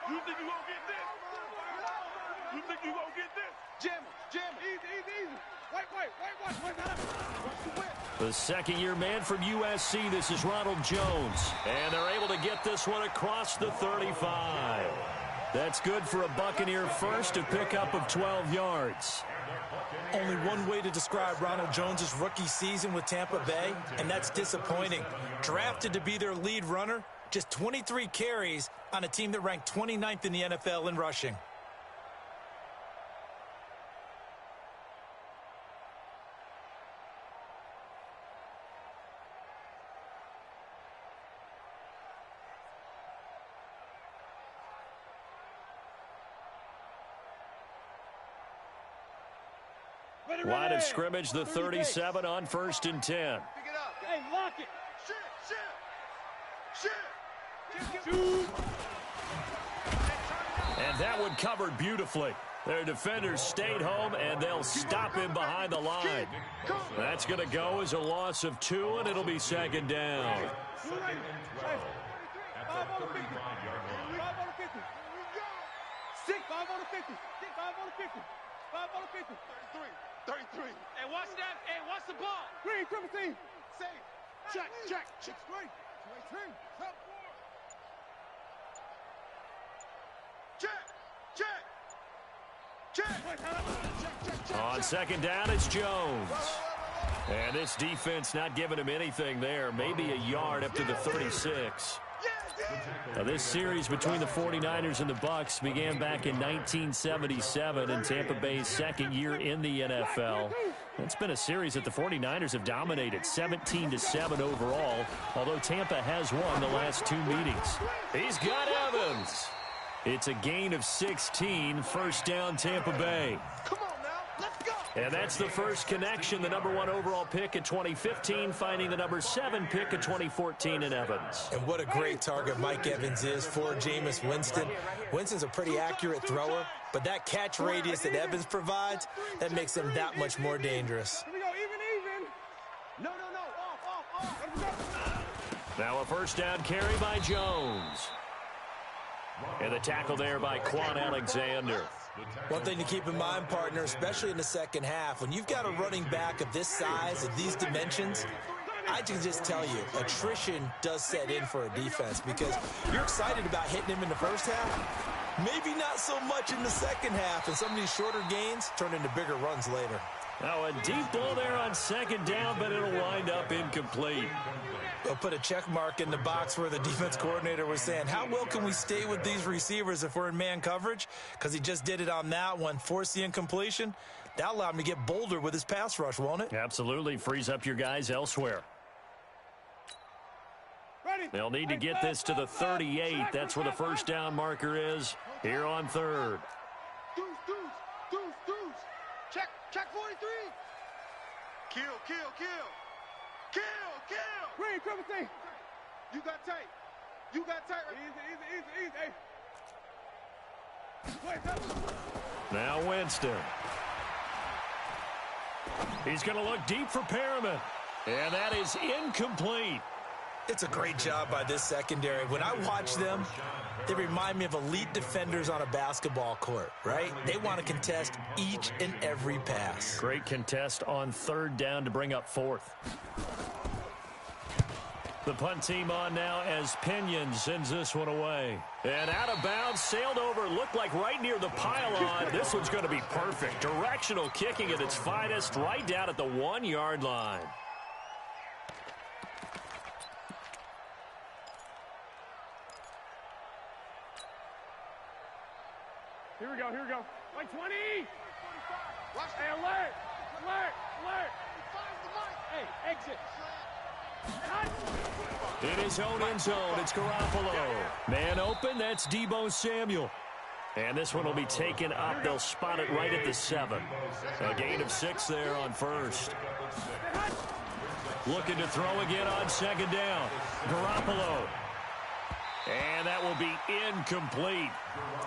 You think you gonna get this? You think you gonna get this? Jam him. Easy. Wait. The second-year man from USC, this is Ronald Jones. And they're able to get this one across the 35. That's good for a Buccaneer first, a pickup of 12 yards. Only one way to describe Ronald Jones' rookie season with Tampa Bay, and that's disappointing. Drafted to be their lead runner, just 23 carries on a team that ranked 29th in the NFL in rushing. Line of scrimmage, the 37 on 1st and 10. Pick it up. Hey, lock it. Shit. And that one covered beautifully. Their defenders stayed home, and they'll stop him behind the line. That's going to go as a loss of 2, and it'll be 2nd down. 5 on the 50. 6. 5 on the 50. 5 on the 50. 33. Hey, watch that. Hey, watch the ball. Green, triple team. Safe. Check. Straight. 218. Top 4. Check. On 2nd down, it's Jones. And this defense not giving him anything there. Maybe a yard up to the 36. Now, this series between the 49ers and the Bucs began back in 1977 in Tampa Bay's second year in the NFL. It's been a series that the 49ers have dominated, 17-7 overall, although Tampa has won the last 2 meetings. He's got Evans. It's a gain of 16, 1st down Tampa Bay. Come on now, let's go. And that's the first connection, the #1 overall pick in 2015, finding the #7 pick in 2014 in Evans. And what a great target Mike Evans is for Jameis Winston. Winston's a pretty accurate thrower, but that catch radius that Evans provides, that makes him that much more dangerous. Here we go, even. No. Off. Now a 1st down carry by Jones. And the tackle there by Quan Alexander. One thing to keep in mind, partner, especially in the second half, when you've got a running back of this size, of these dimensions, I can just tell you, attrition does set in for a defense because you're excited about hitting him in the first half, maybe not so much in the second half, and some of these shorter gains turn into bigger runs later. Now a deep ball there on 2nd down, but it'll wind up incomplete. They'll put a check mark in the box where the defense coordinator was saying, how well can we stay with these receivers if we're in man coverage? Because he just did it on that one, forced the incompletion. That'll allow him to get bolder with his pass rush, won't it? Absolutely. Frees up your guys elsewhere. They'll need to get this to the 38. That's where the 1st down marker is here on 3rd. Deuce. Check 43. Kill. Green, triple team. You got tight. Easy. Now Winston. He's going to look deep for Perriman. And that is incomplete. It's a great job by this secondary. When I watch them, they remind me of elite defenders on a basketball court, right? They want to contest each and every pass. Great contest on 3rd down to bring up 4th. The punt team on now as Pinion sends this one away. And out of bounds, sailed over, looked like right near the pylon. This one's going to be perfect. Directional kicking at its finest, right down at the 1-yard line. Here we go. Like 20. Hey, alert. Hey, exit. In his own end zone, it's Garoppolo. Man open, that's Deebo Samuel. And this one will be taken up. They'll spot it right at the 7. A gain of 6 there on 1st. Looking to throw again on 2nd down. Garoppolo. And that will be incomplete.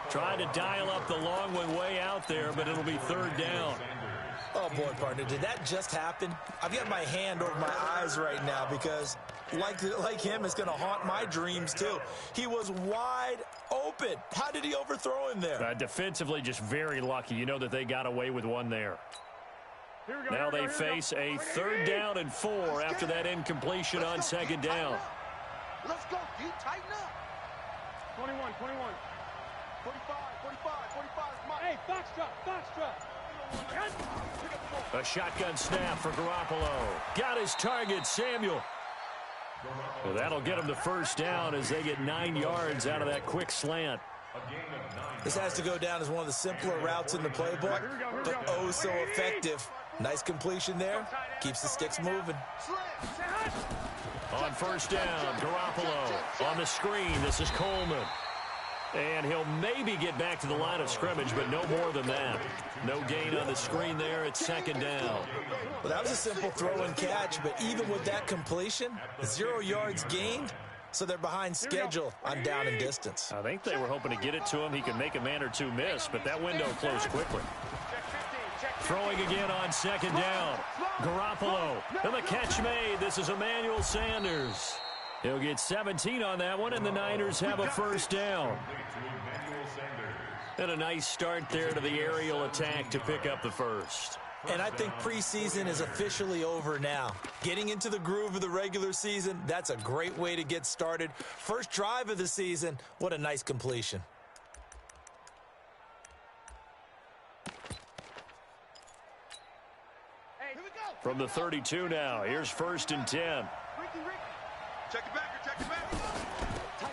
Trying to dial up the long one way out there, but it'll be 3rd down. Oh, boy, partner, did that just happen? I've got my hand over my eyes right now because, like him, it's going to haunt my dreams, too. He was wide open. How did he overthrow him there? Defensively, just very lucky. You know that they got away with one there. Now they face a 3rd down and 4 after that incompletion on 2nd down. Let's go, D. Tighten up. 21, 45, 45. Hey, foxtrot. A shotgun snap for Garoppolo. Got his target, Samuel. Well, that'll get him the 1st down as they get 9 yards out of that quick slant. This has to go down as one of the simpler routes in the playbook, but oh so effective. Nice completion there. Keeps the sticks moving. On 1st down, Garoppolo on the screen. This is Coleman. And he'll maybe get back to the line of scrimmage, but no more than that. No gain on the screen there. It's 2nd down. Well, that was a simple throw and catch, but even with that completion, 0 yards gained, so they're behind schedule on down and distance. I think they were hoping to get it to him. He could make a man or two miss, but that window closed quickly. Throwing again on 2nd down. Garoppolo. And the catch made. This is Emmanuel Sanders. He'll get 17 on that one, and the Niners have a 1st down. And a nice start there to the aerial attack to pick up the 1st. And I think preseason is officially over now. Getting into the groove of the regular season, that's a great way to get started. First drive of the season, what a nice completion. From the 32 now, here's 1st and 10. Check it back.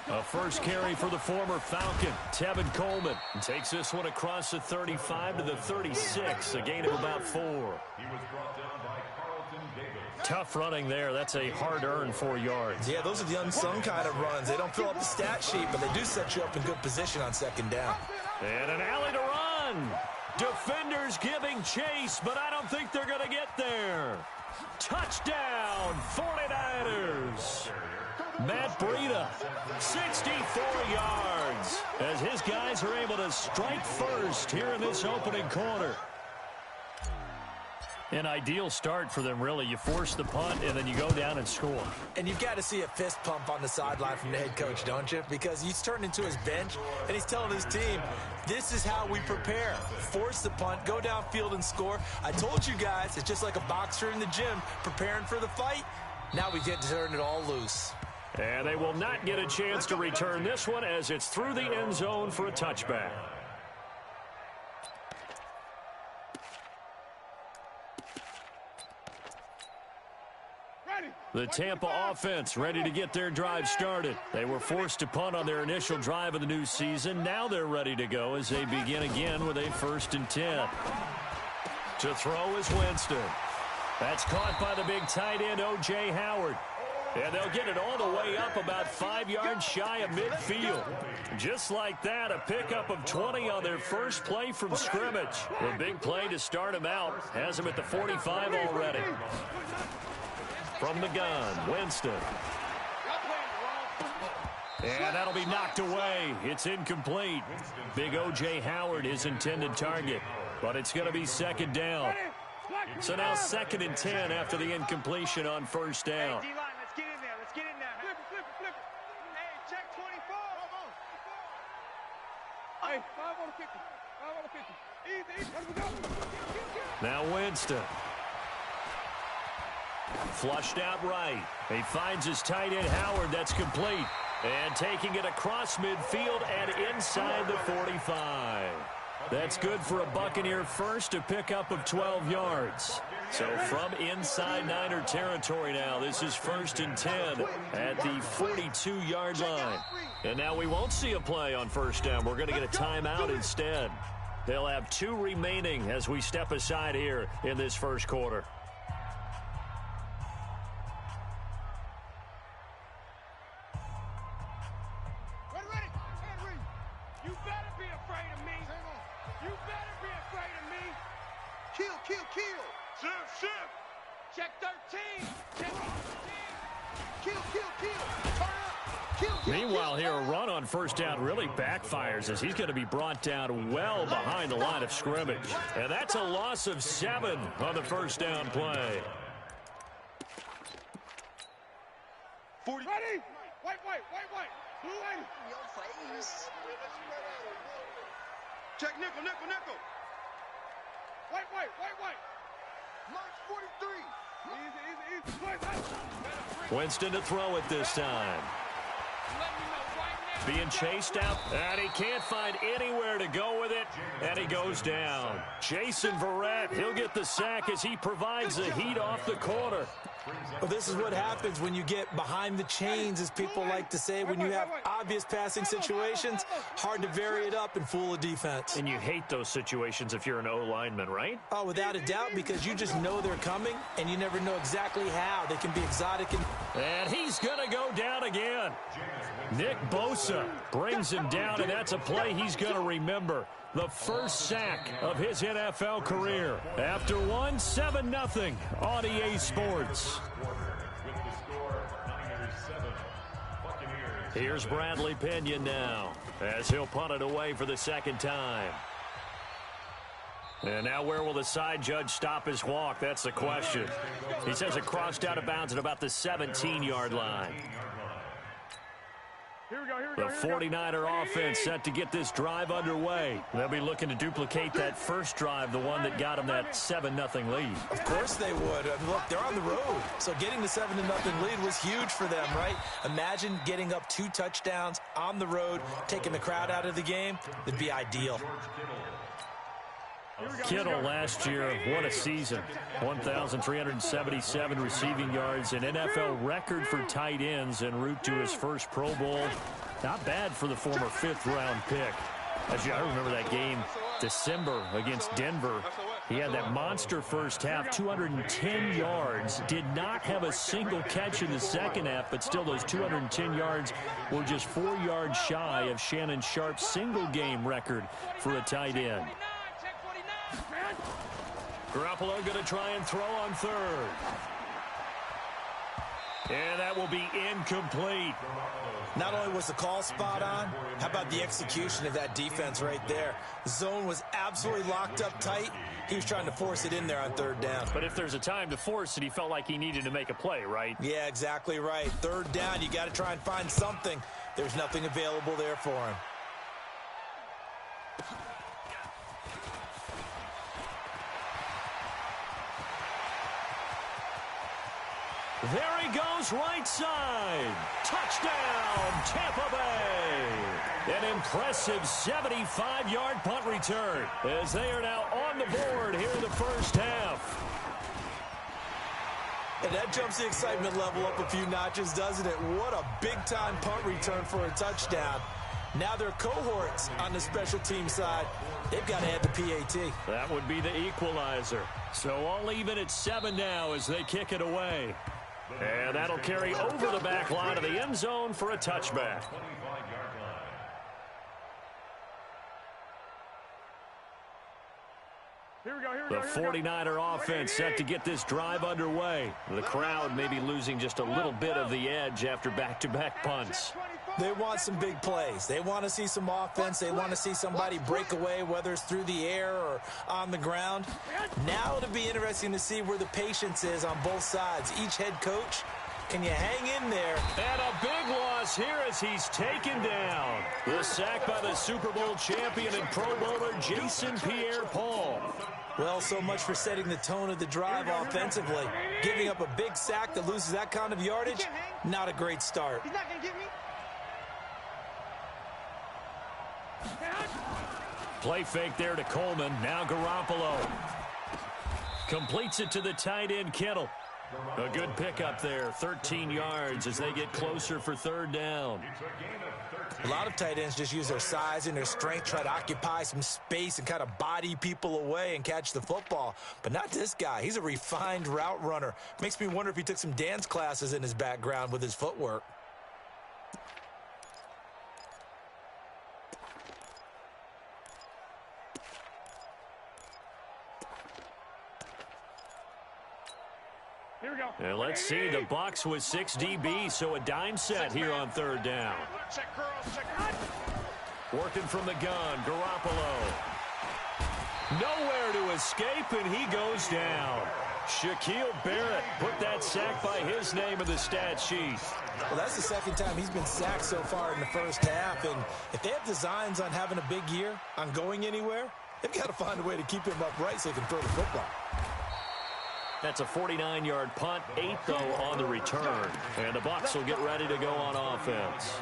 A 1st carry for the former Falcon, Tevin Coleman. Takes this one across the 35 to the 36, a gain of about 4. Tough running there. That's a hard-earned 4 yards. Yeah, those are the unsung kind of runs. They don't fill up the stat sheet, but they do set you up in good position on 2nd down. And an alley to run. Defenders giving chase, but I don't think they're going to get there. Touchdown, 49ers. Matt Breida, 64 yards, as his guys are able to strike first here in this opening quarter. An ideal start for them, really. You force the punt, and then you go down and score. And you've got to see a fist pump on the sideline from the head coach, don't you? Because he's turned into his bench, and he's telling his team, this is how we prepare. Force the punt, go downfield and score. I told you guys, it's just like a boxer in the gym preparing for the fight. Now we get to turn it all loose. And they will not get a chance to return this one as it's through the end zone for a touchback. The Tampa offense ready to get their drive started. They were forced to punt on their initial drive of the new season. Now they're ready to go as they begin again with a 1st and 10. To throw is Winston. That's caught by the big tight end, O.J. Howard. And they'll get it all the way up about 5 yards shy of midfield. Just like that, a pickup of 20 on their first play from scrimmage. The big play to start him out has him at the 45 already. From the gun, Winston. And that'll be knocked away. It's incomplete. Big O.J. Howard, his intended target. But it's going to be 2nd down. So now 2nd and 10 after the incompletion on 1st down. Hey, D-line, let's get in there. Let's get in there. Flip it. Hey, check 24. Hey, 5 on the 50. Easy. Let me go. Now Winston. Flushed out right. He finds his tight end, Howard. That's complete. And taking it across midfield and inside the 45. That's good for a Buccaneer first, a pickup of 12 yards. So from inside Niner territory now, this is 1st and 10 at the 42-yard line. And now we won't see a play on 1st down. We're going to get a timeout instead. They'll have 2 remaining as we step aside here in this first quarter. Check 13. Check 13. Kill. Turn up. Meanwhile here, a run on first down really backfires as he's going to be brought down well behind the line of scrimmage. And that's a loss of 7 on the first down play. 40. Ready? White. Blue in your face. Check nickel. White. March 43. Easy. Winston to throw it this time. Being chased out, and he can't find anywhere to go with it, and he goes down. Jason Verrett, he'll get the sack as he provides the heat off the corner. Well, this is what happens when you get behind the chains, as people like to say. When you have obvious passing situations, hard to vary it up and fool a defense. And you hate those situations if you're an O-lineman, right? Oh, without a doubt, because you just know they're coming, and you never know exactly how. They can be exotic. And he's going to go down again. Nick Bosa brings him down, and that's a play he's going to remember. The first sack of his NFL career. After 7-0 on EA Sports. Here's Bradley Pinion now as he'll punt it away for the second time. And now where will the side judge stop his walk? That's the question. He says it crossed out of bounds at about the 17-yard line. The 49er offense set to get this drive underway. They'll be looking to duplicate that first drive, the one that got them that 7-0 lead. Of course they would. Look, they're on the road, so getting the 7-0 lead was huge for them, right? Imagine getting up 2 touchdowns on the road, taking the crowd out of the game. It'd be ideal. Kittle last year, what a season. 1,377 receiving yards, an NFL record for tight ends en route to his first Pro Bowl. Not bad for the former 5th-round pick. I remember that game, December against Denver. He had that monster first half, 210 yards. Did not have a single catch in the second half, but still those 210 yards were just 4 yards shy of Shannon Sharp's single-game record for a tight end. Garoppolo going to try and throw on third. And that will be incomplete. Not only was the call spot on, how about the execution of that defense right there? The zone was absolutely locked up tight. He was trying to force it in there on third down. But if there's a time to force it, he felt like he needed to make a play, right? Yeah, exactly right. Third down, you got to try and find something. There's nothing available there for him. There he goes, right side. Touchdown, Tampa Bay. An impressive 75-yard punt return as they are now on the board here in the first half. And that jumps the excitement level up a few notches, doesn't it? What a big-time punt return for a touchdown. Now their cohorts on the special team side, they've got to add the PAT. That would be the equalizer. So all even at 7 now as they kick it away. And that'll carry over the back line of the end zone for a touchback. The 49er offense set to get this drive underway. The crowd may be losing just a little bit of the edge after back-to-back punts. They want some big plays. They want to see some offense. They want to see somebody break away, whether it's through the air or on the ground. Now it'll be interesting to see where the patience is on both sides. Each head coach, can you hang in there? And a big loss here as he's taken down. The sack by the Super Bowl champion and Pro Bowler Jason Pierre-Paul. Well, so much for setting the tone of the drive offensively. Giving up a big sack that loses that kind of yardage, not a great start. He's not going to get me. Play fake there to Coleman. Now Garoppolo completes it to the tight end Kittle. A good pickup there, 13 yards as they get closer for third down. A lot of tight ends just use their size and their strength, try to occupy some space and kind of body people away and catch the football. But not this guy. He's a refined route runner. Makes me wonder if he took some dance classes in his background with his footwork. Here we go. And let's see, the Bucs with 6 DBs, so a dime set here on third down. Check curls, check. Working from the gun, Garoppolo. Nowhere to escape, and he goes down. Shaquille Barrett put that sack by his name in the stat sheet. Well, that's the second time he's been sacked so far in the first half, and if they have designs on having a big year, on going anywhere, they've got to find a way to keep him upright so he can throw the football. That's a 49-yard punt, 8 though on the return. And the Bucs will get ready to go on offense.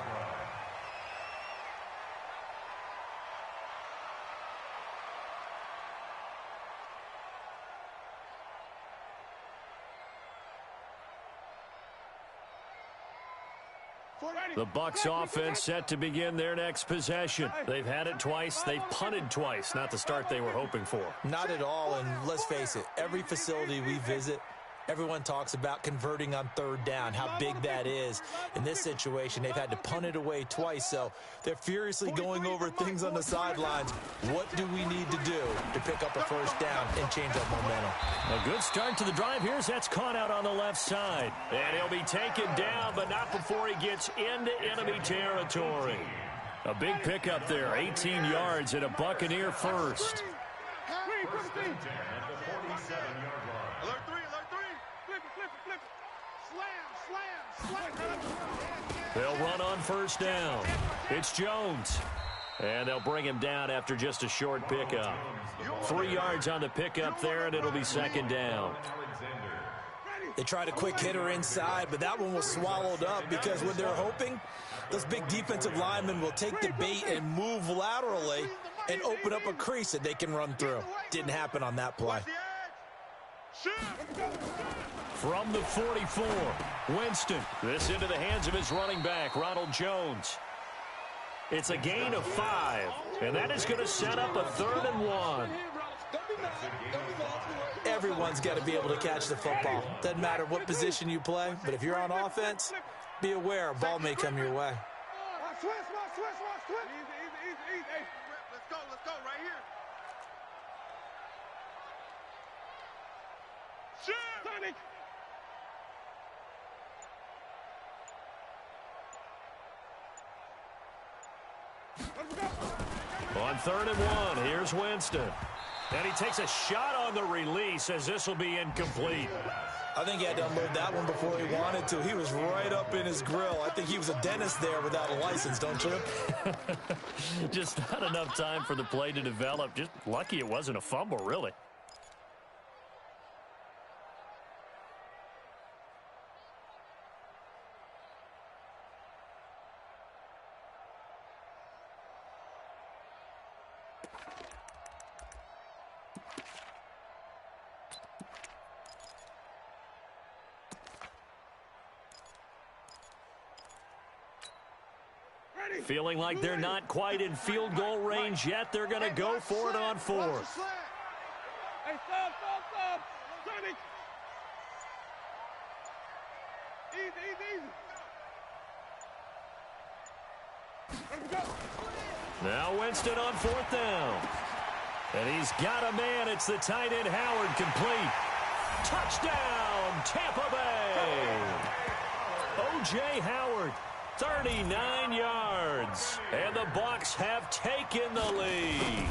The Bucs offense set to begin their next possession. They've had it twice. They've punted twice. Not the start they were hoping for. Not at all, and let's face it, every facility we visit, everyone talks about converting on third down, how big that is. In this situation, they've had to punt it away twice, so they're furiously going over things on the sidelines. What do we need to do to pick up a first down and change our momentum? A good start to the drive. Here's that's caught out on the left side. And he'll be taken down, but not before he gets into enemy territory. A big pickup there, 18 yards and a Buccaneer first. They'll run on first down. It's Jones. And they'll bring him down after just a short pickup. 3 yards on the pickup there, and it'll be second down. They tried a quick hitter inside, but that one was swallowed up because what they're hoping, those big defensive linemen will take the bait and move laterally and open up a crease that they can run through. Didn't happen on that play. From the 44, Winston. This into the hands of his running back, Ronald Jones. It's a gain of 5, and that is going to set up a 3rd and 1. Everyone's got to be able to catch the football. Doesn't matter what position you play, but if you're on offense, be aware a ball may come your way. Switch. Easy. Hey, let's go right here. Sonic. On 3rd and 1, here's Winston. And he takes a shot on the release as this will be incomplete. I think he had to unload that one before he wanted to. He was right up in his grill. I think he was a dentist there without a license, don't you? Just not enough time for the play to develop. Just lucky it wasn't a fumble, really. Feeling like they're not quite in field goal range yet. They're going to go for it on 4th. Hey, stop. Sonic. Easy. Now Winston on 4th down. And he's got a man. It's the tight end Howard, complete. Touchdown, Tampa Bay. O.J. Howard. 39 yards, and the Bucs have taken the lead.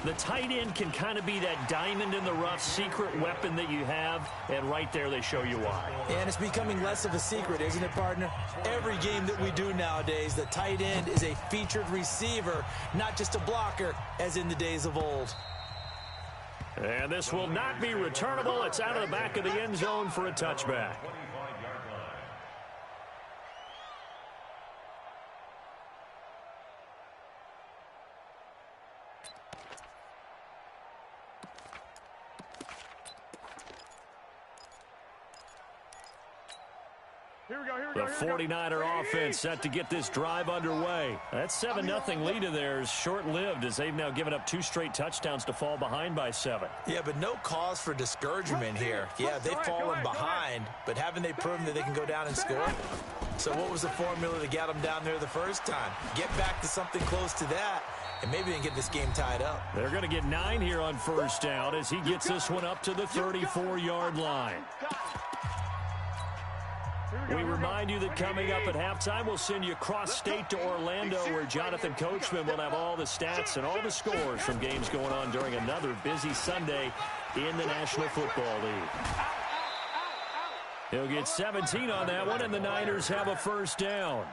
The tight end can kind of be that diamond in the rough secret weapon that you have, and right there they show you why. And it's becoming less of a secret, isn't it, partner? Every game that we do nowadays, the tight end is a featured receiver, not just a blocker, as in the days of old. And this will not be returnable. It's out of the back of the end zone for a touchback. The 49er offense set to get this drive underway. That 7-0 lead of theirs short-lived as they've now given up 2 straight touchdowns to fall behind by 7. Yeah, but no cause for discouragement here. Yeah, they've fallen behind, but haven't they proven that they can go down and score? So what was the formula to get them down there the first time? Get back to something close to that, and maybe they can get this game tied up. They're going to get 9 here on first down as he gets this one up to the 34-yard line. We remind you that coming up at halftime, we'll send you cross-state to Orlando, where Jonathan Coachman will have all the stats and all the scores from games going on during another busy Sunday in the National Football League. He'll get 17 on that one, and the Niners have a first down.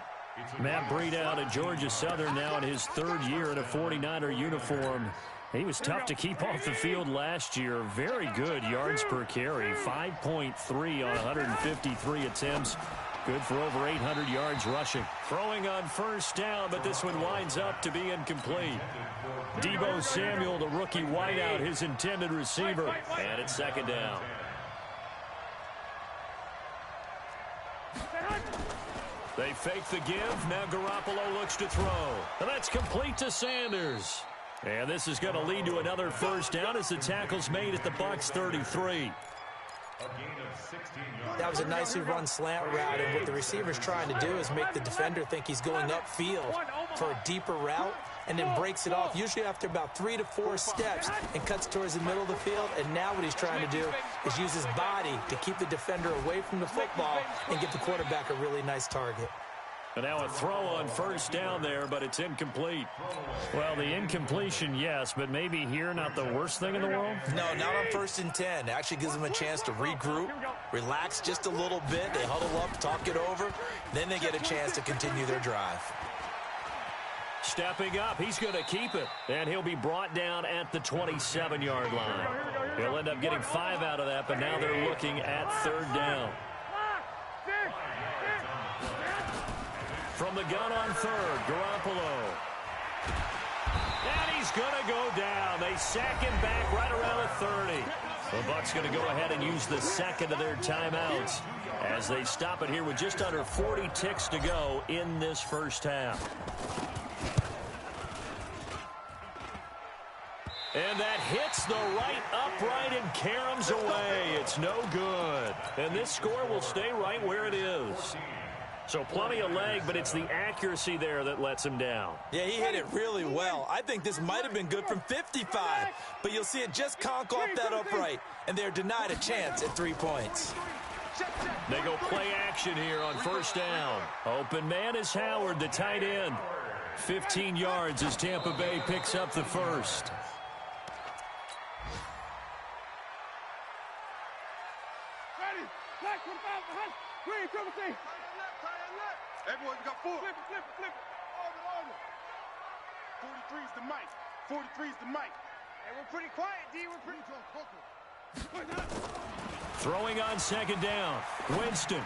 Matt Breida out at Georgia Southern now in his 3rd year in a 49er uniform. He was tough to keep off the field last year. Very good yards per carry, 5.3 on 153 attempts. Good for over 800 yards rushing. Throwing on first down, but this one winds up to be incomplete. Deebo Samuel, the rookie wideout, his intended receiver. And it's second down. They fake the give. Now Garoppolo looks to throw. And that's complete to Sanders. And this is going to lead to another first down as the tackle's made at the Bucs 33. That was a nicely run slant route, and what the receiver's trying to do is make the defender think he's going upfield for a deeper route, and then breaks it off, usually after about 3 to 4 steps, and cuts towards the middle of the field. And now what he's trying to do is use his body to keep the defender away from the football and give the quarterback a really nice target. And now a throw on first down there, but it's incomplete. Well, the incompletion, yes, but maybe here not the worst thing in the world? No, not on 1st and 10. It actually gives them a chance to regroup, relax just a little bit. They huddle up, talk it over. Then they get a chance to continue their drive. Stepping up, he's going to keep it. And he'll be brought down at the 27-yard line. He'll end up getting 5 out of that, but now they're looking at 3rd down. From the gun on 3rd, Garoppolo. And he's going to go down. They sack him back right around the 30. The Bucs going to go ahead and use the second of their timeouts as they stop it here with just under 40 ticks to go in this first half. And that hits the right upright and caroms away. It's no good. And this score will stay right where it is. So plenty of leg, but it's the accuracy there that lets him down. Yeah, he hit it really well. I think this might have been good from 55, but you'll see it just conk off that upright, and they're denied a chance at 3 points. They go play action here on first down. Open man is Howard, the tight end. 15 yards as Tampa Bay picks up the first. Everyone got 4. Flip it. Order. 43's the mic. 43's the mic. And we're pretty quiet, D. We're pretty close. Throwing on second down. Winston.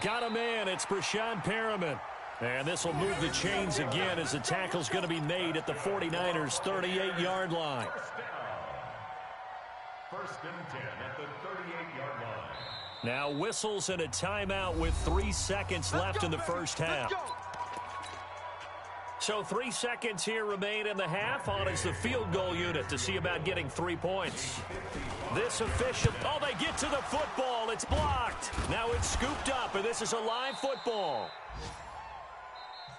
Got a man. It's Brashad Perriman. And this will move the chains again as the tackle's going to be made at the 49ers' 38-yard line. First and 10 at the 38-yard line. Now whistles and a timeout with 3 seconds left in the first half. So 3 seconds here remain in the half. On is the field goal unit to see about getting 3 points. This official, they get to the football. It's blocked. Now it's scooped up, and this is a live football.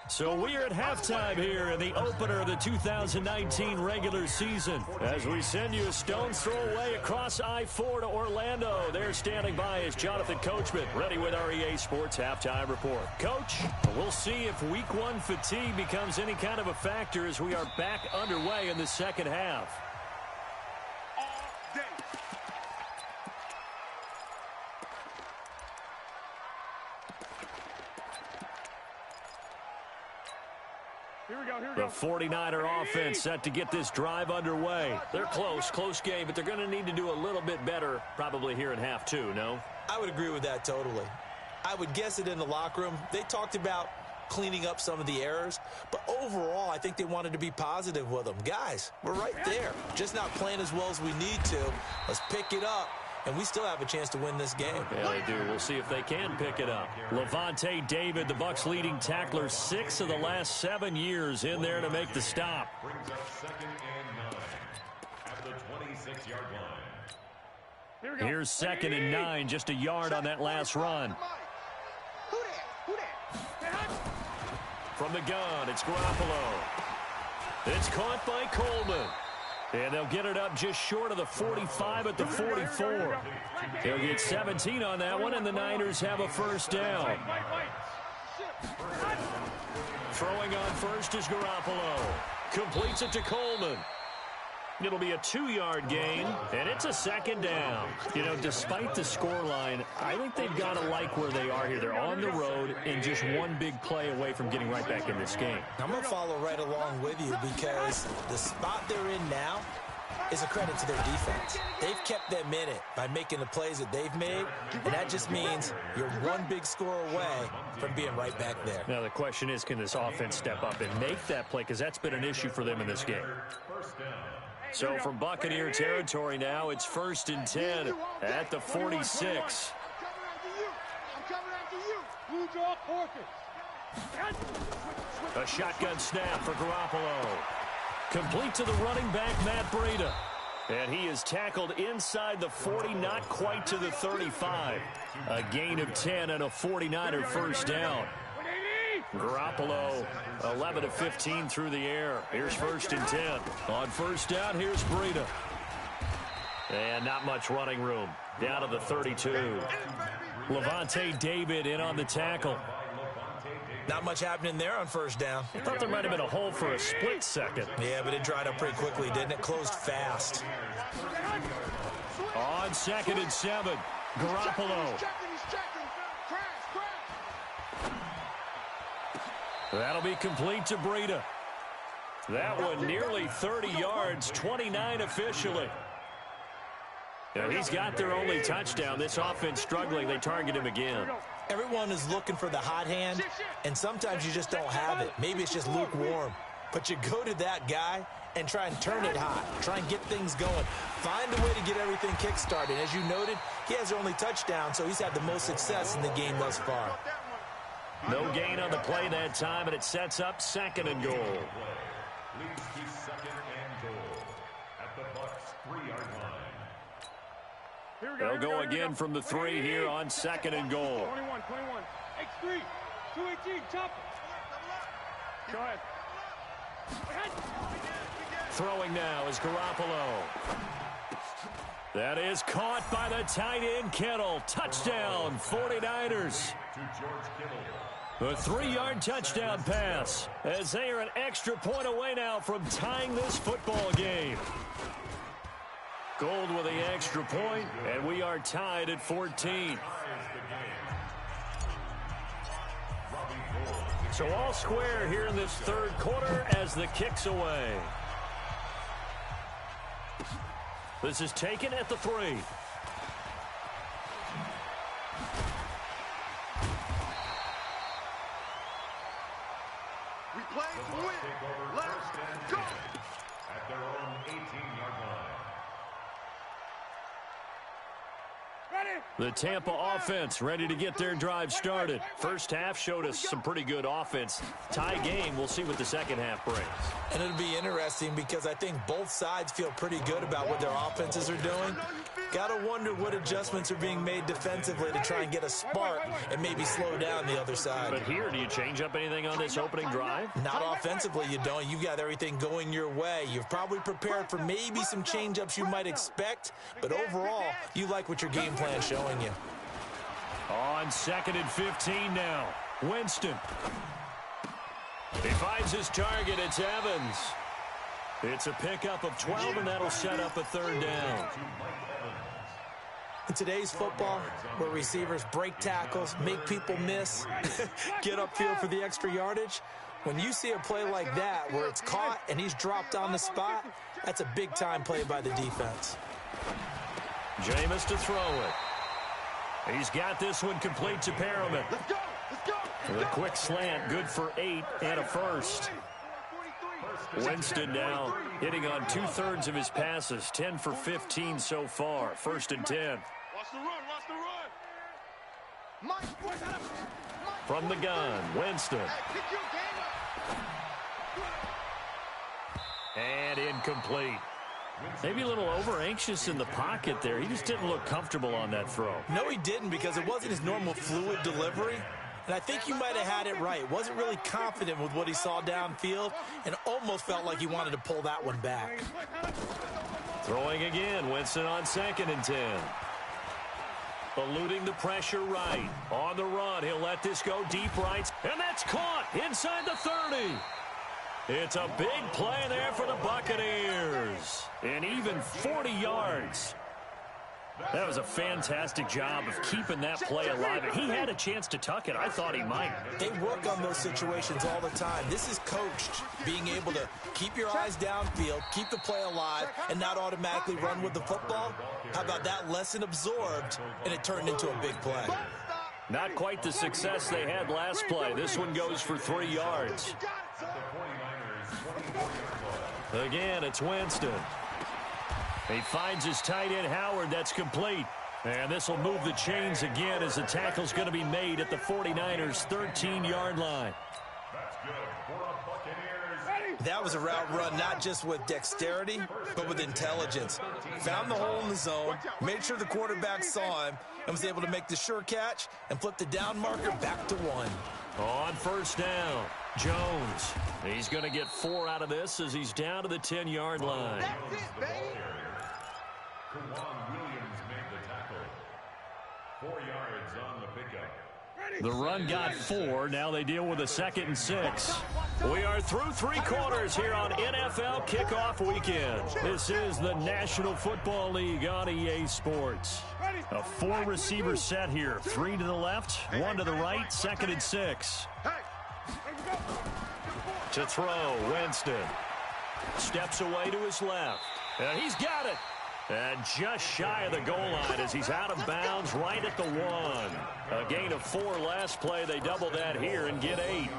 So we are at halftime here in the opener of the 2019 regular season. As we send you a stone's throw away across I-4 to Orlando. There standing by is Jonathan Coachman, ready with our EA Sports Halftime Report. Coach, we'll see if Week 1 fatigue becomes any kind of a factor as we are back underway in the second half. The 49er offense set to get this drive underway. They're close game, but they're going to need to do a little bit better probably here in half 2, no? I would agree with that totally. I would guess it in the locker room. They talked about cleaning up some of the errors, but overall, I think they wanted to be positive with them. Guys, we're right there. Just not playing as well as we need to. Let's pick it up and we still have a chance to win this game. Yeah, they do. We'll see if they can pick it up. Lavonte David, the Bucs' leading tackler, 6 of the last 7 years in there to make the stop. Brings up 2nd and 9 at the 26-yard line. Here's 2nd and 9, just a yard on that last run. From the gun, it's Garoppolo. It's caught by Coleman. And they'll get it up just short of the 45 at the 44. They'll get 17 on that one, and the Niners have a first down. Throwing on first is Garoppolo. Completes it to Coleman. It'll be a 2-yard gain, and it's a 2nd down. You know, despite the scoreline, I think they've got to like where they are here. They're on the road and just one big play away from getting right back in this game. I'm going to follow right along with you because the spot they're in now is a credit to their defense. They've kept them in it by making the plays that they've made, and that just means you're one big score away from being right back there. Now, the question is, can this offense step up and make that play? Because that's been an issue for them in this game. So from Buccaneer territory now, it's 1st and 10 at the 46. A shotgun snap for Garoppolo. Complete to the running back, Matt Breida. And he is tackled inside the 40, not quite to the 35. A gain of 10 and a 49er first down. Garoppolo, 11 of 15 through the air. Here's 1st and 10. On first down, here's Breida. And not much running room. Down to the 32. Lavonte David in on the tackle. Not much happening there on first down. I thought there might have been a hole for a split second. Yeah, but it dried up pretty quickly, didn't it? Closed fast. On 2nd and 7, Garoppolo. That'll be complete to Breida. That one nearly 30 yards, 29 officially. Now he's got their only touchdown. This offense struggling. They target him again. Everyone is looking for the hot hand, and sometimes you just don't have it. Maybe it's just lukewarm. But you go to that guy and try and turn it hot. Try and get things going. Find a way to get everything kick-started. As you noted, he has their only touchdown, so he's had the most success in the game thus far. No gain on the play that time, and it sets up 2nd and goal. Leads to 2nd and goal at the Bucs' 3-yard line. They'll go again from the 3 here on 2nd and goal. 21. X3. 218. Chop. Go ahead. Throwing now is Garoppolo. That is caught by the tight end, Kittle. Touchdown, 49ers. To George Kittle. A 3-yard touchdown pass as they are an extra point away now from tying this football game. Gold with the extra point, and we are tied at 14. So all square here in this 3rd quarter as the kick's away. This is taken at the 3. We play to win. Let's go. At their own 18-yard line. The Tampa offense ready to get their drive started. First half showed us some pretty good offense. Tie game, we'll see what the second half brings. And it'll be interesting because I think both sides feel pretty good about what their offenses are doing. Got to wonder what adjustments are being made defensively to try and get a spark and maybe slow down the other side. But here, do you change up anything on this opening drive? Not offensively, you don't. You've got everything going your way. You've probably prepared for maybe some change-ups you might expect, but overall, you like what your game plan is showing you. On 2nd and 15 now. Winston. He finds his target. It's Evans. It's a pickup of 12, and that'll set up a 3rd down. In today's football, where receivers break tackles, make people miss, get upfield for the extra yardage, when you see a play like that where it's caught and he's dropped on the spot, that's a big-time play by the defense. Jameis to throw it. He's got this one complete to Perriman. The quick slant, good for 8 and a first. Winston now hitting on 2/3 of his passes, 10 for 15 so far. 1st and 10. Watch the run, watch the run. From the gun, Winston. And incomplete. Maybe a little over-anxious in the pocket there. He just didn't look comfortable on that throw. No, he didn't, because it wasn't his normal fluid delivery. And I think you might have had it right. Wasn't really confident with what he saw downfield and almost felt like he wanted to pull that one back. Throwing again, Winston on 2nd and 10. Eluding the pressure right. On the run, he'll let this go deep right. And that's caught inside the 30. It's a big play there for the Buccaneers. And even 40 yards. That was a fantastic job of keeping that play alive. He had a chance to tuck it. I thought he might. They work on those situations all the time. This is coached, being able to keep your eyes downfield, keep the play alive, and not automatically run with the football. How about that lesson absorbed, and it turned into a big play? Not quite the success they had last play. This one goes for 3 yards. Again, it's Winston. He finds his tight end, Howard. That's complete. And this will move the chains again as the tackle's going to be made at the 49ers' 13-yard line. That was a route run not just with dexterity, but with intelligence. Found the hole in the zone, made sure the quarterback saw him, and was able to make the sure catch and flip the down marker back to 1. On 1st down, Jones. He's going to get 4 out of this as he's down to the 10-yard line. That's it, baby. Kawan Williams made the tackle. 4 yards on the pickup. The run got 4. Now they deal with a 2nd and 6. We are through 3 quarters here on NFL Kickoff Weekend. This is the National Football League on EA Sports. A 4-receiver set here. 3 to the left, 1 to the right, 2nd and 6. To throw, Winston. Steps away to his left. And he's got it. And just shy of the goal line as he's out of bounds right at the 1. A gain of 4 last play. They double that here and get 8.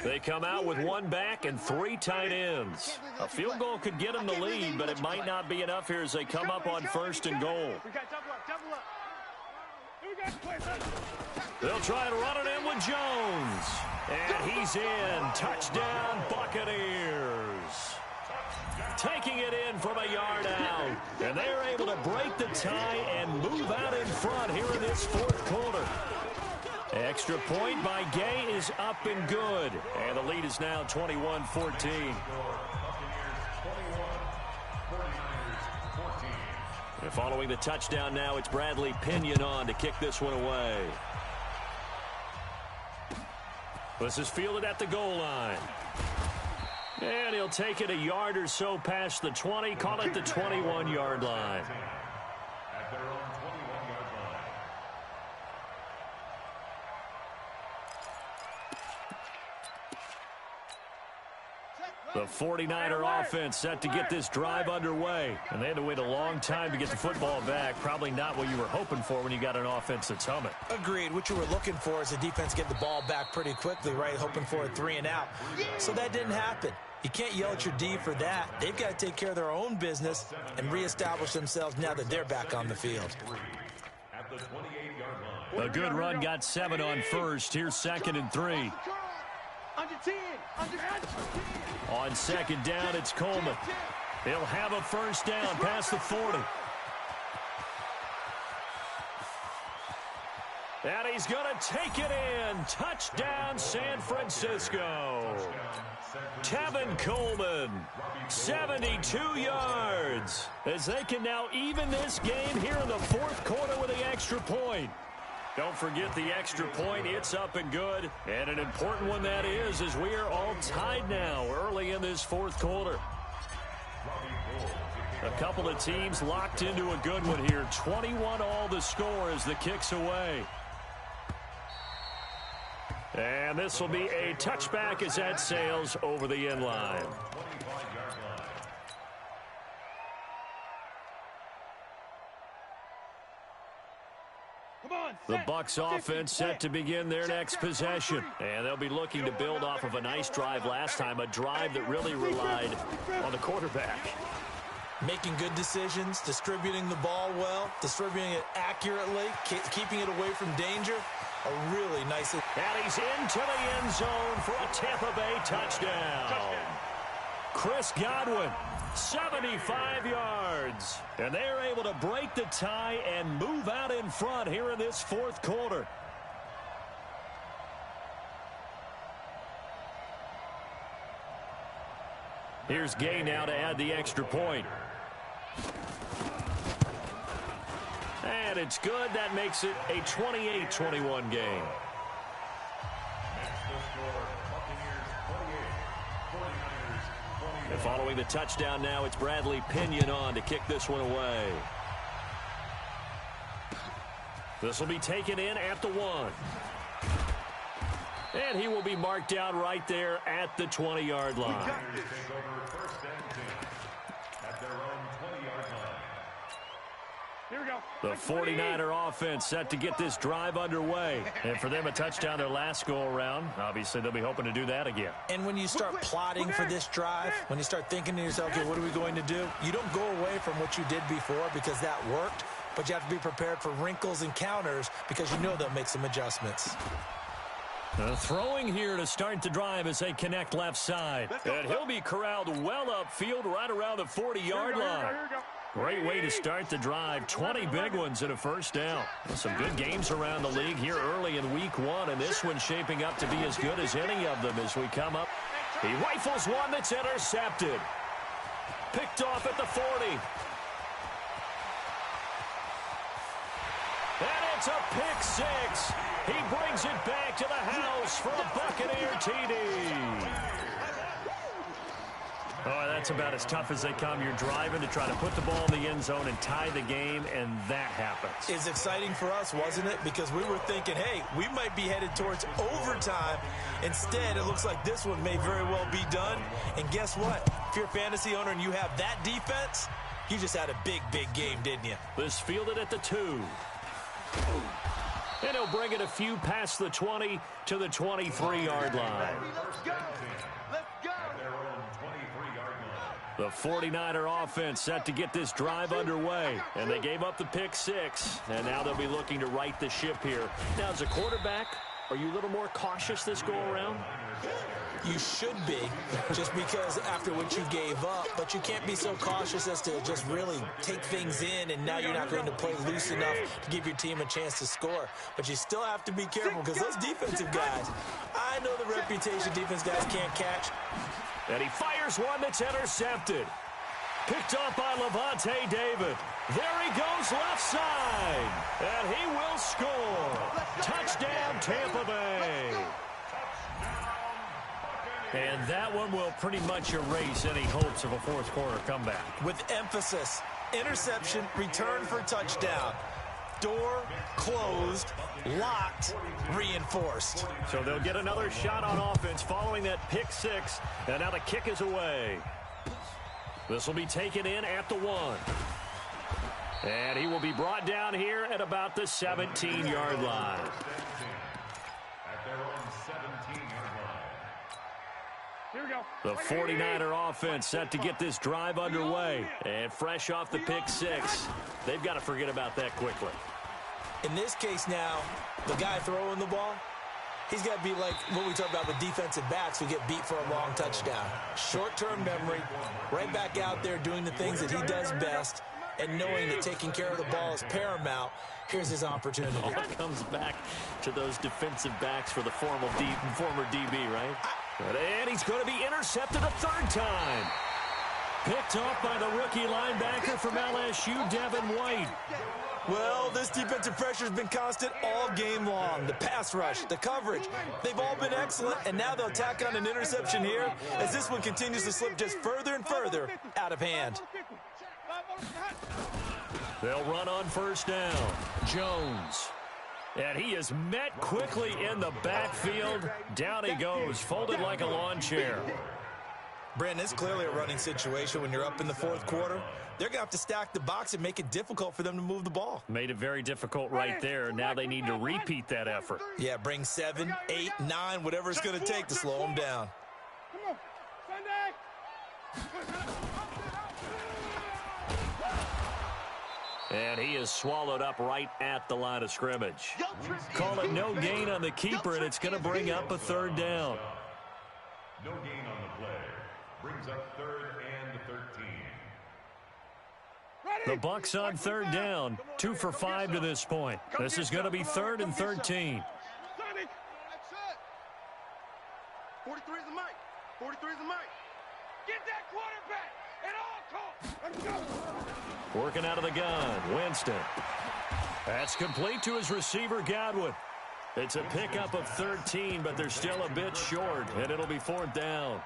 They come out with 1 back and 3 tight ends. A field goal could get them the lead, but it might not be enough here as they come up on 1st and goal. They'll try to run it in with Jones. And he's in. Touchdown, Buccaneers. Taking it in from a yard out. And they're able to break the tie and move out in front here in this 4th quarter. Extra point by Gay is up and good. And the lead is now 21-14. And following the touchdown now, it's Bradley Pinion on to kick this one away. This is fielded at the goal line. And he'll take it a yard or so past the 20, call it the 21-yard line. At their own 21-yard line. The 49er offense set to get this drive underway. And they had to wait a long time to get the football back. Probably not what you were hoping for when you got an offense that's humming. Agreed. What you were looking for is the defense get the ball back pretty quickly, right? Hoping for a 3 and out. So that didn't happen. You can't yell at your D for that. They've got to take care of their own business and reestablish themselves now that they're back on the field. At the 28-yard line. A good run got 7 on 1st. Here's 2nd and 3. Under 10. Under 10. On 2nd down, it's Coleman. He'll have a 1st down past the 40. And he's going to take it in. Touchdown, San Francisco. Tevin Coleman, 72 yards. As they can now even this game here in the 4th quarter with the extra point. Don't forget the extra point. It's up and good. And an important one that is, as we are all tied now early in this 4th quarter. A couple of teams locked into a good one here. 21 all the score as the kick's away. And this will be a touchback as that sails over the end line. Come on. The Bucs offense set to begin their next possession. And they'll be looking to build off of a nice drive last time, a drive that really relied on the quarterback. Making good decisions, distributing the ball well, distributing it accurately, keeping it away from danger. A really nice... And he's into the end zone for a Tampa Bay touchdown. Chris Godwin, 75 yards. And they're able to break the tie and move out in front here in this fourth quarter. Here's Gay now to add the extra point. And it's good. That makes it a 28-21 game. And following the touchdown now, it's Bradley Pinion on to kick this one away. This will be taken in at the 1. And he will be marked down right there at the 20-yard line. The 49er offense set to get this drive underway. And for them, a touchdown their last go-around. Obviously, they'll be hoping to do that again. And when you start plotting for this drive, when you start thinking to yourself, okay, what are we going to do? You don't go away from what you did before because that worked, but you have to be prepared for wrinkles and counters because you know they'll make some adjustments. Throwing here to start the drive as they connect left side. And he'll be corralled well upfield right around the 40-yard line. Great way to start the drive. 20 big ones and a first down. Some good games around the league here early in week 1, and this one's shaping up to be as good as any of them as we come up. He rifles one that's intercepted. Picked off at the 40. And it's a pick 6. He brings it back to the house for a Buccaneer TD. Oh, that's about as tough as they come. You're driving to try to put the ball in the end zone and tie the game, and that happens. It's exciting for us, wasn't it? Because we were thinking, hey, we might be headed towards overtime. Instead, it looks like this one may very well be done. And guess what? If you're a fantasy owner and you have that defense, you just had a big, big game, didn't you? This fielded at the 2. And he'll bring it a few past the 20 to the 23-yard line. The 49er offense set to get this drive underway. And they gave up the pick 6. And now they'll be looking to right the ship here. Now, as a quarterback, are you a little more cautious this go-around? You should be, just because after what you gave up, but you can't be so cautious as to just really take things in, and now you're not going to play loose enough to give your team a chance to score. But you still have to be careful because those defensive guys, I know the reputation defense guys can't catch. And he fires one that's intercepted. Picked off by Levante David. There he goes left side. And he will score. Touchdown, Tampa Bay. And that one will pretty much erase any hopes of a fourth quarter comeback. With emphasis, interception, return for touchdown. Door closed, locked, reinforced. So they'll get another shot on offense following that pick 6. And now the kick is away. This will be taken in at the 1. And he will be brought down here at about the 17-yard line. The 49er offense set to get this drive underway. And fresh off the pick 6. They've got to forget about that quickly. In this case now, the guy throwing the ball, he's got to be like what we talk about with defensive backs who get beat for a long touchdown. Short-term memory, right back out there doing the things that he does best, and knowing that taking care of the ball is paramount. Here's his opportunity. All comes back to those defensive backs for the former DB, right? And he's going to be intercepted a third time. Picked off by the rookie linebacker from LSU, Devin White. Well, this defensive pressure has been constant all game long. The pass rush, the coverage, they've all been excellent, and now they'll tack on an interception here as this one continues to slip just further and further out of hand. They'll run on first down. Jones. And he is met quickly in the backfield. Down he goes, folded like a lawn chair. Brandon, it's clearly a running situation when you're up in the fourth quarter. They're going to have to stack the box and make it difficult for them to move the ball. Made it very difficult right there. Now they need to repeat that effort. Yeah, bring 7, 8, 9, whatever it's going to take to slow them down. Come on, Sunday. And he is swallowed up right at the line of scrimmage. Call it no gain on the keeper, and it's going to bring up a third down. No gain on the play. Brings up 3rd and 13. The Bucks on third down, 2 for 5 to this point. This is going to be 3rd and 13. 43 is the mic. 43 is the mic. Get that quarterback at all costs. Let's go. Working out of the gun, Winston. That's complete to his receiver, Godwin. It's a pickup of 13, but they're still a bit short, and it'll be 4th down.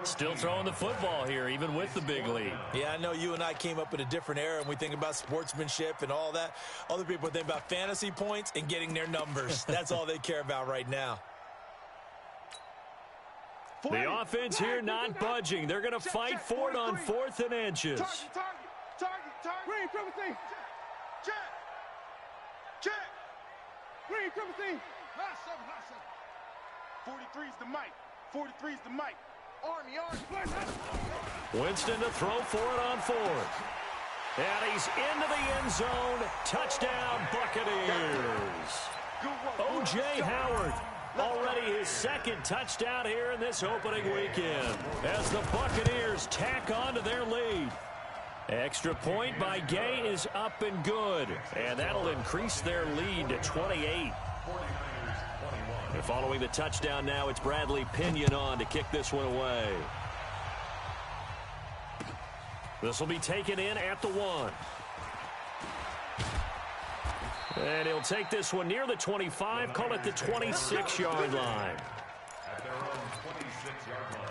Still throwing the football here, even with the big lead. Yeah, I know you and I came up in a different era, and we think about sportsmanship and all that. Other people think about fantasy points and getting their numbers. That's all they care about right now. The offense here not budging. They're going to fight for it on 4th and inches. Target. Green, triple C. Check. Green, triple C. Hot 7. 43 is the mic. 43 is the mic. Army. Winston to throw for it on 4th. And he's into the end zone. Touchdown, Buccaneers. O.J. Howard. Already his 2nd touchdown here in this opening weekend as the Buccaneers tack on to their lead. Extra point by Gay is up and good, and that'll increase their lead to 28. And following the touchdown now, it's Bradley Pinion on to kick this one away. This will be taken in at the 1. And he'll take this one near the 25, call it the 26-yard line. At their own 26-yard line.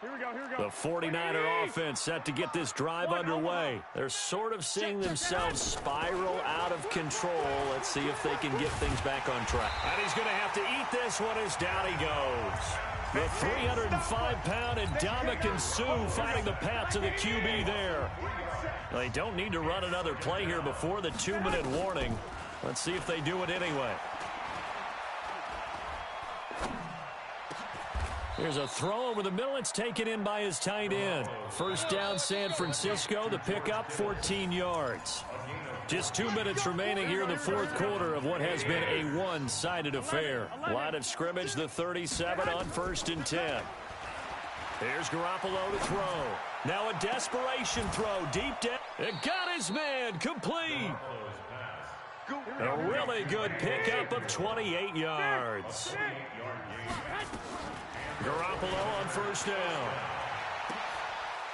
Here we go. The 49er offense set to get this drive underway. They're sort of seeing themselves spiral out of control. Let's see if they can get things back on track. And he's going to have to eat this one as down he goes. The 305-pound Ndamukong Suh fighting the path to the QB there. They don't need to run another play here before the 2-minute warning. Let's see if they do it anyway. Here's a throw over the middle. It's taken in by his tight end. First down, San Francisco. The pickup, 14 yards. Just 2 minutes remaining here in the fourth quarter of what has been a one-sided affair. Line of scrimmage, the 37 on 1st and 10. Here's Garoppolo to throw. Now a desperation throw deep down. It got his man complete. A really good pickup of 28 yards. Garoppolo on 1st down.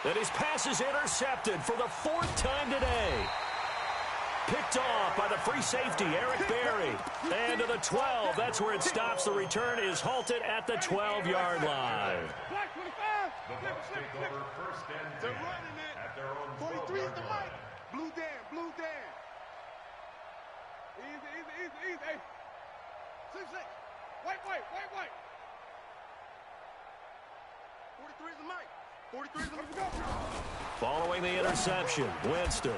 And his pass is intercepted for the 4th time today. Picked off by the free safety, Eric Berry. And to the 12. That's where it stops. The return is halted at the 12-yard line. The Bucks take over 1st and 10 at their own 43 is the line. mic. Blue Dan. Easy. Hey. 6. Wait. 43 is the mic. 43 is the mic. Following the interception, Winston.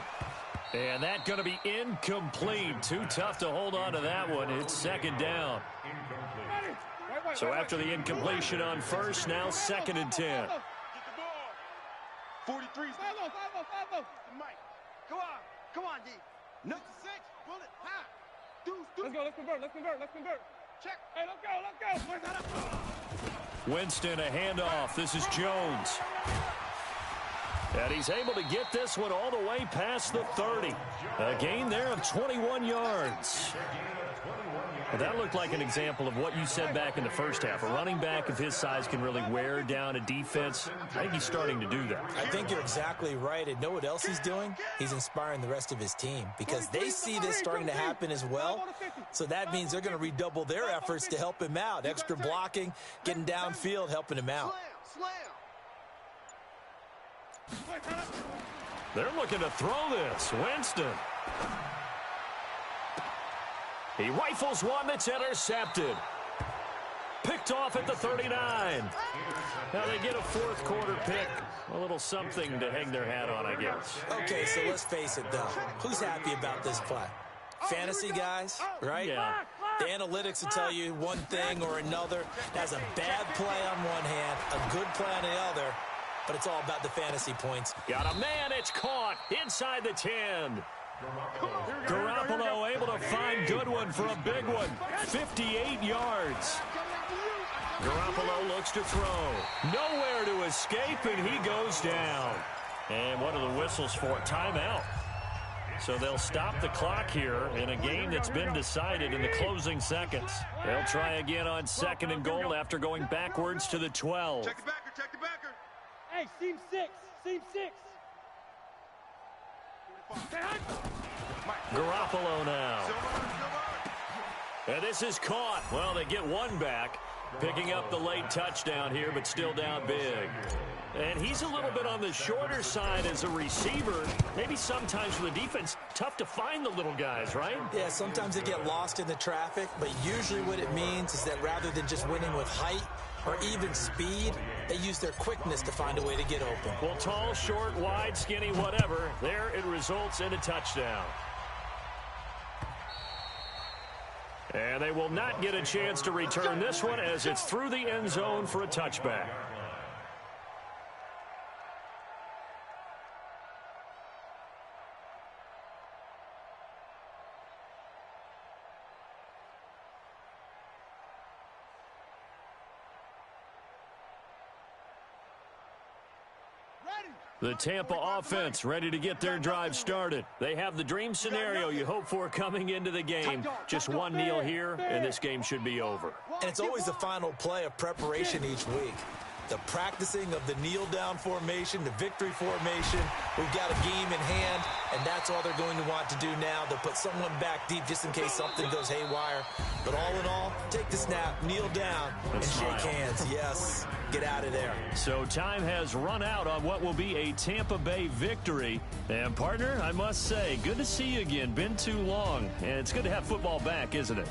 And that going to be incomplete. Too tough to hold on to that one. It's 2nd down. Incomplete. So after the incompletion on 1st, now 2nd and 10. Get the ball. 43 is the mic. Come on, D. Number 6. Bullet. High. Let's convert. Check. Hey, let's go. Winston, a handoff. This is Jones. And he's able to get this one all the way past the 30. A gain there of 21 yards. That looked like an example of what you said back in the first half. A running back of his size can really wear down a defense. I think he's starting to do that. I think you're exactly right. And know what else he's doing? He's inspiring the rest of his team because they see this starting to happen as well. So that means they're going to redouble their efforts to help him out. Extra blocking, getting downfield, helping him out. They're looking to throw this. Winston. He rifles one that's intercepted. Picked picked off at the 39. Now they get a fourth quarter pick. A little something to hang their hat on, I guess. Okay, so let's face it, though. Who's happy about this play? Fantasy guys, right? Yeah. The analytics will tell you one thing or another. Has a bad play on one hand, a good play on the other, but it's all about the fantasy points. Got a man, it's caught inside the 10. Garoppolo able to find Goodwin for a big one. 58 yards. Garoppolo looks to throw. Nowhere to escape, and he goes down. And what are the whistles for? Timeout. So they'll stop the clock here in a game that's been decided in the closing seconds. They'll try again on 2nd and goal after going backwards to the 12. Check the backer, check the backer. Hey, seam 6, seam 6. Garoppolo now. And this is caught. Well, they get one back, picking up the late touchdown here, but still down big. And he's a little bit on the shorter side as a receiver. Maybe sometimes for the defense, tough to find the little guys, right? Yeah, sometimes they get lost in the traffic, but usually what it means is that rather than just winning with height or even speed, they use their quickness to find a way to get open. Well, tall, short, wide, skinny, whatever, there it results in a touchdown. And they will not get a chance to return this one as it's through the end zone for a touchback. The Tampa offense ready to get their drive started. They have the dream scenario you hope for coming into the game. Just one kneel here, and this game should be over. And it's always the final play of preparation each week. The practicing of the kneel-down formation, the victory formation. We've got a game in hand, and that's all they're going to want to do now. They'll put someone back deep just in case something goes haywire. But all in all, take the snap, kneel down, and shake hands. Yes, get out of there. So time has run out on what will be a Tampa Bay victory. And, partner, I must say, good to see you again. Been too long. And it's good to have football back, isn't it?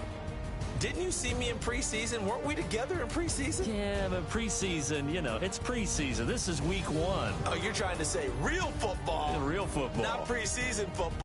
Didn't you see me in preseason? Weren't we together in preseason? Yeah, but preseason, you know, it's preseason. This is week 1. Oh, you're trying to say real football. Real football. Not preseason football.